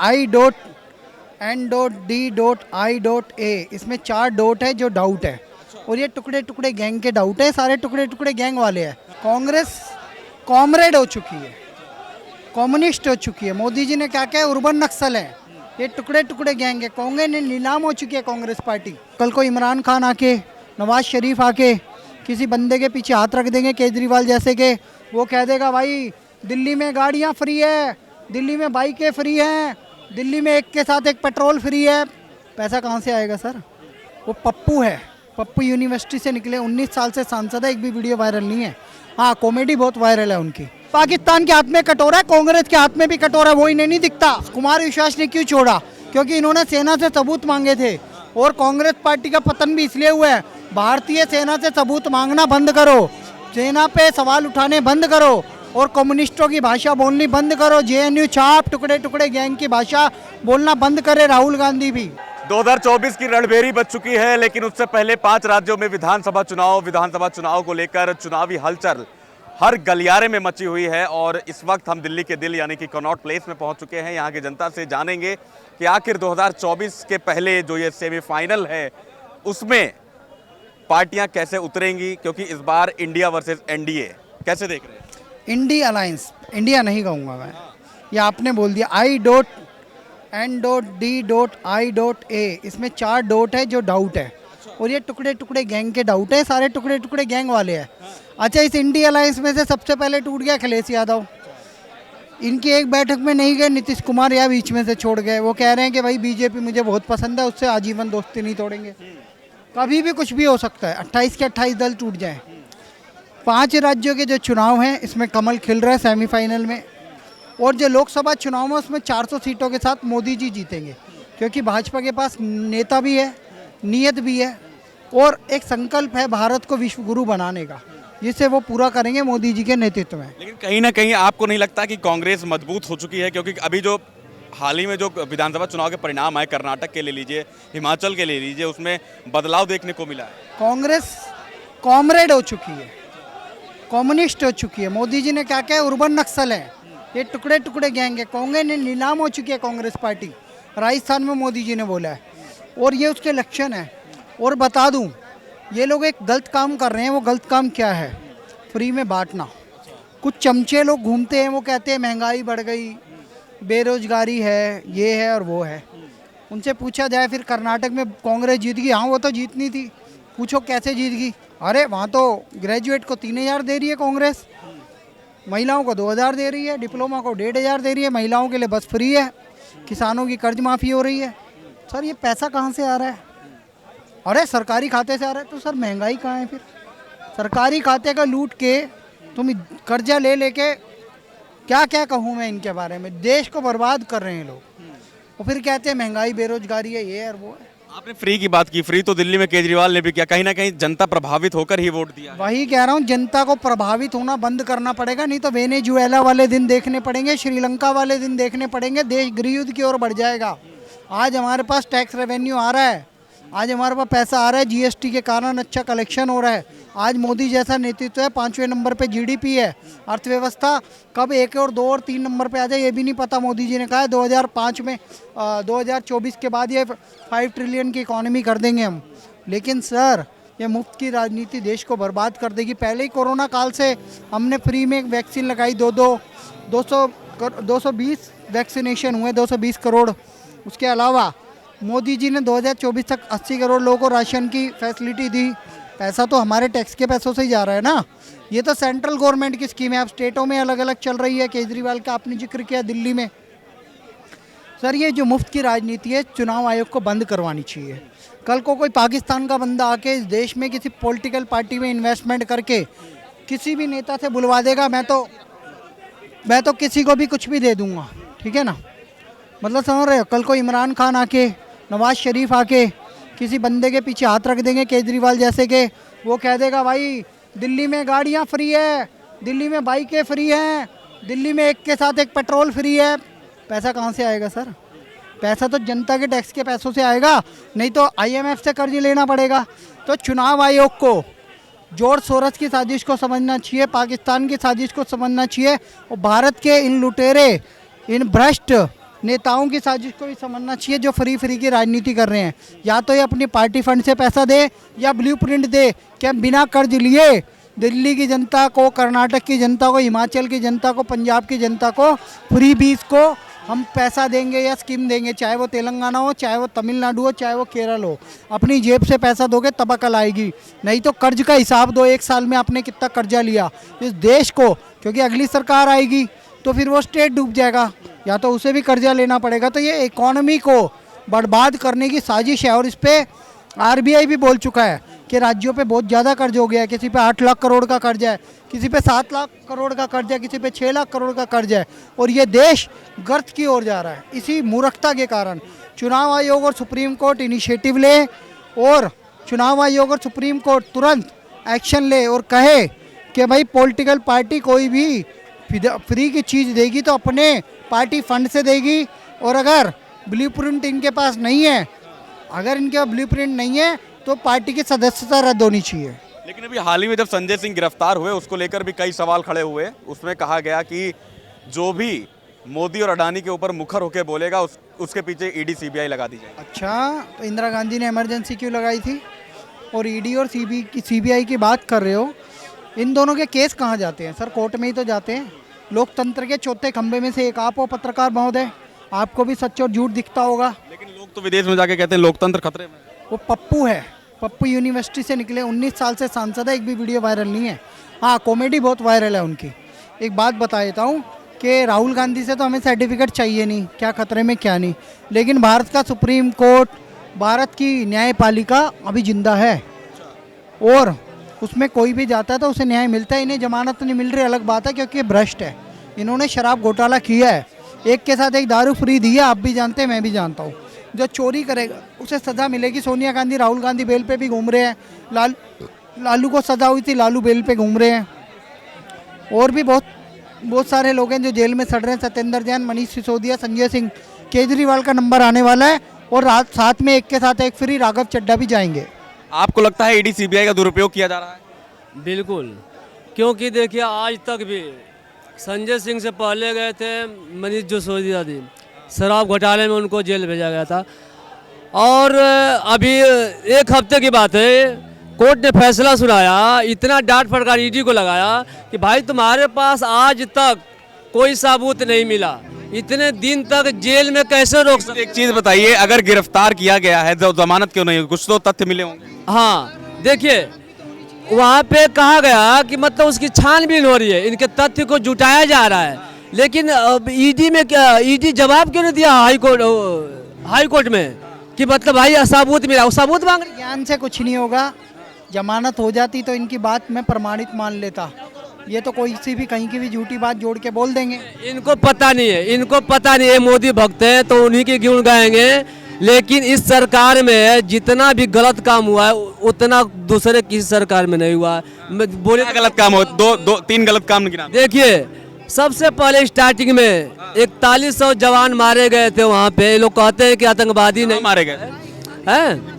I.N.D.I.A, इसमें 4 dot है जो डाउट है, और ये टुकड़े टुकड़े गैंग के डाउट है, सारे टुकड़े टुकड़े गैंग वाले हैं। कांग्रेस कॉमरेड हो चुकी है, कम्युनिस्ट हो चुकी है। मोदी जी ने क्या क्या अर्बन नक्सल है, ये टुकड़े टुकड़े गैंग है। कांग्रेस ने नीलाम हो चुकी है कांग्रेस पार्टी। कल को इमरान खान आके, नवाज शरीफ आके किसी बंदे के पीछे हाथ रख देंगे केजरीवाल जैसे के, वो कह देगा भाई दिल्ली में गाड़ियाँ फ्री है, दिल्ली में बाइकें फ्री हैं, दिल्ली में एक के साथ एक पेट्रोल फ्री है। पैसा कहाँ से आएगा सर? वो पप्पू है, पप्पू यूनिवर्सिटी से निकले, 19 साल से सांसद है, एक भी वीडियो वायरल नहीं है। हाँ, कॉमेडी बहुत वायरल है उनकी। पाकिस्तान के हाथ में कटोरा है, कांग्रेस के हाथ में भी कटोरा है, वो इन्हें नहीं दिखता। कुमार विश्वास ने क्यों छोड़ा? क्योंकि इन्होंने सेना से सबूत मांगे थे, और कांग्रेस पार्टी का पतन भी इसलिए हुआ है। भारतीय सेना से सबूत मांगना बंद करो, सेना पे सवाल उठाने बंद करो, और कम्युनिस्टों की भाषा बोलनी बंद करो। जेएनयू छाप टुकड़े टुकड़े गैंग की भाषा बोलना बंद करे राहुल गांधी भी। 2024 की रणभेरी बच चुकी है, लेकिन उससे पहले 5 राज्यों में विधानसभा चुनाव को लेकर चुनावी हलचल हर गलियारे में मची हुई है। और इस वक्त हम दिल्ली के दिल यानी कि कनॉट प्लेस में पहुंच चुके हैं। यहाँ की जनता से जानेंगे कि आखिर 2024 के पहले जो ये सेमीफाइनल है उसमें पार्टियां कैसे उतरेंगी, क्योंकि इस बार इंडिया वर्सेस एनडीए। कैसे देख रहे हैं? इंडिया अलायंस, इंडिया नहीं कहूँगा मैं, ये आपने बोल दिया। I.N.D.I.A, इसमें 4 डॉट है जो डाउट है, और ये टुकड़े टुकड़े गैंग के डाउट है, सारे टुकड़े टुकड़े गैंग वाले हैं। अच्छा, इस इंडिया अलायंस में से सबसे पहले टूट गया अखिलेश यादव। इनकी एक बैठक में नहीं गए, नीतीश कुमार या बीच में से छोड़ गए। वो कह रहे हैं कि भाई बीजेपी मुझे बहुत पसंद है, उससे आजीवन दोस्ती नहीं तोड़ेंगे। कभी भी कुछ भी हो सकता है, 28 के 28 दल टूट जाएं। 5 राज्यों के जो चुनाव हैं इसमें कमल खिल रहा है सेमीफाइनल में, और जो लोकसभा चुनाव में उसमें 400 सीटों के साथ मोदी जी जीतेंगे, क्योंकि भाजपा के पास नेता भी है, नीयत भी है, और एक संकल्प है भारत को विश्व गुरु बनाने का, जिसे वो पूरा करेंगे मोदी जी के नेतृत्व में। लेकिन कहीं ना कहीं आपको नहीं लगता कि कांग्रेस मजबूत हो चुकी है? क्योंकि अभी जो हाल ही में जो विधानसभा चुनाव के परिणाम आए, कर्नाटक के ले लीजिए, हिमाचल के ले लीजिए, उसमें बदलाव देखने को मिला है। कांग्रेस कॉमरेड हो चुकी है, कम्युनिस्ट हो चुकी है। मोदी जी ने क्या क्या अर्बन नक्सल है, ये टुकड़े टुकड़े गैंग है। कांग्रेस ने नीलाम हो चुकी है कांग्रेस पार्टी, राजस्थान में मोदी जी ने बोला है, और ये उसके लक्षण है। और बता दूं, ये लोग एक गलत काम कर रहे हैं। वो गलत काम क्या है? फ्री में बांटना। कुछ चमचे लोग घूमते हैं, वो कहते हैं महंगाई बढ़ गई, बेरोजगारी है, ये है और वो है। उनसे पूछा जाए फिर कर्नाटक में कांग्रेस जीत गई, हाँ वो तो जीतनी थी, पूछो कैसे जीत गई? अरे वहाँ तो ग्रेजुएट को 3000 दे रही है कांग्रेस, महिलाओं को 2000 दे रही है, डिप्लोमा को 1500 दे रही है, महिलाओं के लिए बस फ्री है, किसानों की कर्ज माफ़ी हो रही है। सर ये पैसा कहाँ से आ रहा है? अरे सरकारी खाते से आ रहा है। तो सर महंगाई कहाँ है? फिर सरकारी खाते का लूट के तुम कर्जा ले लेके, क्या क्या कहूँ मैं इनके बारे में, देश को बर्बाद कर रहे हैं लोग। और फिर कहते हैं महंगाई, बेरोजगारी है, ये और वो है। आपने फ्री की बात की, फ्री तो दिल्ली में केजरीवाल ने भी किया, कहीं ना कहीं जनता प्रभावित होकर ही वोट दिया है। वही कह रहा हूँ, जनता को प्रभावित होना बंद करना पड़ेगा, नहीं तो वेनेजुएला वाले दिन देखने पड़ेंगे, श्रीलंका वाले दिन देखने पड़ेंगे, देश गृहयुद्ध की ओर बढ़ जाएगा। आज हमारे पास टैक्स रेवेन्यू आ रहा है, आज हमारे पास पैसा आ रहा है, जीएसटी के कारण अच्छा कलेक्शन हो रहा है। आज मोदी जैसा नेतृत्व है, 5वें नंबर पे जीडीपी है, अर्थव्यवस्था कब 1 और 2 और 3 नंबर पे आ जाए ये भी नहीं पता। मोदी जी ने कहा है 2005 में 2024 के बाद ये 5 ट्रिलियन की इकोनॉमी कर देंगे हम। लेकिन सर ये मुफ्त की राजनीति देश को बर्बाद कर देगी। पहले ही कोरोना काल से हमने फ्री में वैक्सीन लगाई, 220 वैक्सीनेशन हुए, 220 करोड़। उसके अलावा मोदी जी ने 2024 तक 80 करोड़ लोगों को राशन की फैसिलिटी दी। पैसा तो हमारे टैक्स के पैसों से ही जा रहा है ना। ये तो सेंट्रल गवर्नमेंट की स्कीम है, अब स्टेटों में अलग अलग चल रही है। केजरीवाल का आपने जिक्र किया दिल्ली में। सर ये जो मुफ्त की राजनीति है, चुनाव आयोग को बंद करवानी चाहिए। कल को कोई पाकिस्तान का बंदा आके इस देश में किसी पॉलिटिकल पार्टी में इन्वेस्टमेंट करके किसी भी नेता से बुलवा देगा, मैं तो किसी को भी कुछ भी दे दूंगा, ठीक है ना। मतलब समझ रहे हो, कल को इमरान खान आके, नवाज शरीफ आके किसी बंदे के पीछे हाथ रख देंगे केजरीवाल जैसे के, वो कह देगा भाई दिल्ली में गाड़ियाँ फ्री है, दिल्ली में बाइकें फ्री हैं, दिल्ली में एक के साथ एक पेट्रोल फ्री है। पैसा कहाँ से आएगा सर? पैसा तो जनता के टैक्स के पैसों से आएगा, नहीं तो IMF से कर्ज लेना पड़ेगा। तो चुनाव आयोग को जॉर्ज सोरस की साजिश को समझना चाहिए, पाकिस्तान की साजिश को समझना चाहिए, और भारत के इन लुटेरे, इन भ्रष्ट नेताओं की साजिश को भी समझना चाहिए जो फ्री की राजनीति कर रहे हैं। या तो ये अपनी पार्टी फंड से पैसा दे या ब्लूप्रिंट दे कि हम बिना कर्ज लिए दिल्ली की जनता को, कर्नाटक की जनता को, हिमाचल की जनता को, पंजाब की जनता को, फ्री बीज को हम पैसा देंगे या स्कीम देंगे, चाहे वो तेलंगाना हो, चाहे वो तमिलनाडु हो, चाहे वो केरल हो। अपनी जेब से पैसा दोगे तब अकल आएगी, नहीं तो कर्ज का हिसाब दो, एक साल में आपने कितना कर्जा लिया इस देश को, क्योंकि अगली सरकार आएगी तो फिर वो स्टेट डूब जाएगा, या तो उसे भी कर्जा लेना पड़ेगा। तो ये इकोनॉमी को बर्बाद करने की साजिश है। और इस पर आरबीआई भी बोल चुका है कि राज्यों पे बहुत ज़्यादा कर्ज हो गया है। किसी पे 8 लाख करोड़ का कर्ज है, किसी पे 7 लाख करोड़ का कर्ज है, किसी पे 6 लाख करोड़ का कर्ज है, और ये देश गर्त की ओर जा रहा है। इसी मूर्खता के कारण चुनाव आयोग और सुप्रीम कोर्ट इनिशिएटिव ले और चुनाव आयोग और सुप्रीम कोर्ट तुरंत एक्शन ले और कहे कि भाई पॉलिटिकल पार्टी कोई भी फ्री की चीज़ देगी तो अपने पार्टी फंड से देगी, और अगर ब्लूप्रिंट इनके पास नहीं है, अगर इनके पास ब्लूप्रिंट नहीं है तो पार्टी की सदस्यता रद्द होनी चाहिए। लेकिन अभी हाल ही में जब संजय सिंह गिरफ्तार हुए उसको लेकर भी कई सवाल खड़े हुए। उसमें कहा गया कि जो भी मोदी और अडानी के ऊपर मुखर होकर बोलेगा उसके पीछे ईडी सीबीआई लगा दी जाएगी। अच्छा, तो इंदिरा गांधी ने इमरजेंसी क्यों लगाई थी? और ईडी और सीबीआई की बात कर रहे हो, इन दोनों के केस कहाँ जाते हैं सर? कोर्ट में ही तो जाते हैं। लोकतंत्र के चौथे खंभे में से एक आप हो पत्रकार महोदय, आपको भी सच और झूठ दिखता होगा। लेकिन लोग तो विदेश में जाके कहते हैं लोकतंत्र खतरे में। वो पप्पू है, पप्पू यूनिवर्सिटी से निकले, 19 साल से सांसद है, एक भी वीडियो वायरल नहीं है। हाँ, कॉमेडी बहुत वायरल है उनकी। एक बात बता देता हूँ कि राहुल गांधी से तो हमें सर्टिफिकेट चाहिए नहीं, क्या खतरे में क्या नहीं, लेकिन भारत का सुप्रीम कोर्ट, भारत की न्यायपालिका अभी जिंदा है और उसमें कोई भी जाता है तो उसे न्याय मिलता है। इन्हें जमानत नहीं मिल रही अलग बात है, क्योंकि ये भ्रष्ट है। इन्होंने शराब घोटाला किया है, एक के साथ एक दारू फ्री दी है, आप भी जानते हैं, मैं भी जानता हूँ। जो चोरी करेगा उसे सज़ा मिलेगी। सोनिया गांधी, राहुल गांधी बेल पे भी घूम रहे हैं, लालू को सज़ा हुई थी, लालू बेल पे घूम रहे हैं, और भी बहुत सारे लोग हैं जो जेल में सड़ रहे हैं। सत्येंद्र जैन, मनीष सिसोदिया, संजय सिंह। केजरीवाल का नंबर आने वाला है और साथ में एक के साथ एक फ्री राघव चड्ढा भी जाएंगे। आपको लगता है ईडी सीबीआई का दुरुपयोग किया जा रहा है? बिल्कुल, क्योंकि देखिए आज तक भी संजय सिंह से पहले गए थे मनीष सिसोदिया जी, शराब घोटाले में उनको जेल भेजा गया था। और अभी एक हफ्ते की बात है, कोर्ट ने फैसला सुनाया, इतना डांट फटकार ईडी को लगाया कि भाई तुम्हारे पास आज तक कोई सबूत नहीं मिला, इतने दिन तक जेल में कैसे रोक सकते? एक चीज बताइए, अगर गिरफ्तार किया गया है तो जमानत क्यों नहीं? कुछ तो तथ्य मिले होंगे। हाँ, देखिए वहाँ पे कहा गया कि मतलब उसकी छानबीन हो रही है, इनके तथ्य को जुटाया जा रहा है, लेकिन ईडी में क्या, ईडी जवाब क्यों नहीं दिया हाई कोर्ट में कि मतलब भाई सबूत मिला, वो सबूत मांग रहे। ज्ञान से कुछ नहीं होगा, जमानत हो जाती तो इनकी बात मैं प्रमाणित मान लेता। ये तो कोई सी भी कहीं की भी झूठी बात जोड़ के बोल देंगे। इनको पता नहीं है, इनको पता नहीं है, मोदी भक्त हैं तो उन्हीं के गुण गाएंगे। लेकिन इस सरकार में जितना भी गलत काम हुआ है उतना दूसरे किसी सरकार में नहीं हुआ है। बोले गलत काम हो, दो तीन गलत काम गिना। देखिए सबसे पहले स्टार्टिंग में 4100 जवान मारे गए थे वहाँ पे। लोग कहते हैं कि आतंकवादी नहीं मारे गए हैं।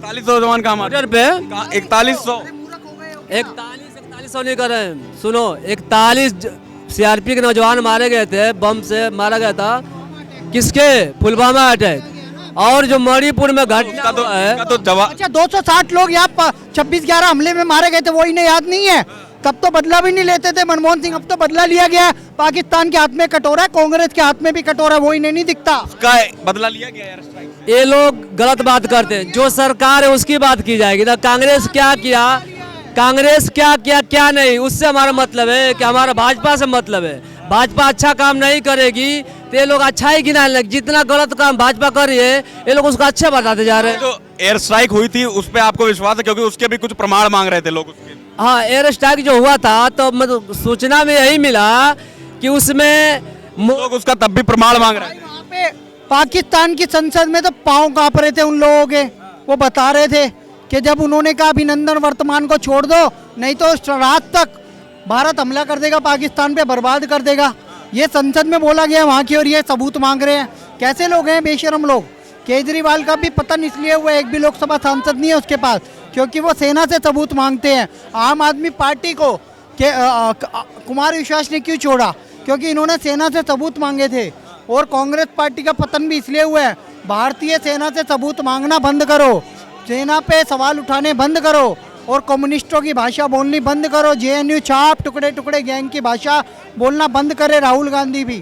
4100 जवान कहाँ मारे? पे 4100 नहीं कर रहे हैं, सुनो, 41 सीआरपी के नौजवान मारे गए थे, बम से मारा गया था। किसके? पुलवामा अटैक। और जो मणिपुर में घटना तो है तो जवाब। अच्छा, 260 लोग यहाँ 26/11 हमले में मारे गए थे, वो इन्हें याद नहीं है? तब तो बदला भी नहीं लेते थे मनमोहन सिंह, अब तो बदला लिया गया। पाकिस्तान के हाथ में कटोरा है, कांग्रेस के हाथ में भी कटोरा है, वो इन्हें नहीं दिखता। उसका बदला लिया गया यार। ये लोग गलत बात करते हैं, जो सरकार है उसकी बात की जाएगी ना। कांग्रेस क्या किया, कांग्रेस क्या किया क्या नहीं, उससे हमारा मतलब है कि हमारा भाजपा से मतलब है। भाजपा अच्छा काम नहीं करेगी तो ये लोग अच्छा ही गिनाने लगे। जितना गलत काम भाजपा कर रही है ये लोग उसको अच्छा बताते जा रहे हैं। जो एयर स्ट्राइक हुई थी उस पे आपको विश्वास है? क्योंकि उसके भी कुछ प्रमाण मांग रहे थे लोग उसके। हाँ, एयर स्ट्राइक जो हुआ था तो मतलब सूचना में यही मिला कि उसमें लोग उसका तब भी प्रमाण मांग रहे थे। वहाँ पे पाकिस्तान की संसद में तो पाँव कांप रहे थे उन लोगों के। वो बता रहे थे कि जब उन्होंने कहा अभिनंदन वर्तमान को छोड़ दो, नहीं तो रात तक भारत हमला कर देगा, पाकिस्तान पे बर्बाद कर देगा, ये संसद में बोला गया वहाँ की, और ये सबूत मांग रहे हैं। कैसे लोग हैं बेशरम लोग। केजरीवाल का भी पतन इसलिए हुआ, एक भी लोकसभा सांसद नहीं है उसके पास, क्योंकि वो सेना से सबूत मांगते हैं। आम आदमी पार्टी को कुमार विश्वास ने क्यों छोड़ा? क्योंकि इन्होंने सेना से सबूत मांगे थे और कांग्रेस पार्टी का पतन भी इसलिए हुआ है, भारतीय सेना से सबूत मांगना बंद करो, सेना पे सवाल उठाने बंद करो और कम्युनिस्टों की भाषा बोलनी बंद करो। जेएनयू छाप टुकड़े टुकड़े गैंग की भाषा बोलना बंद करे राहुल गांधी भी।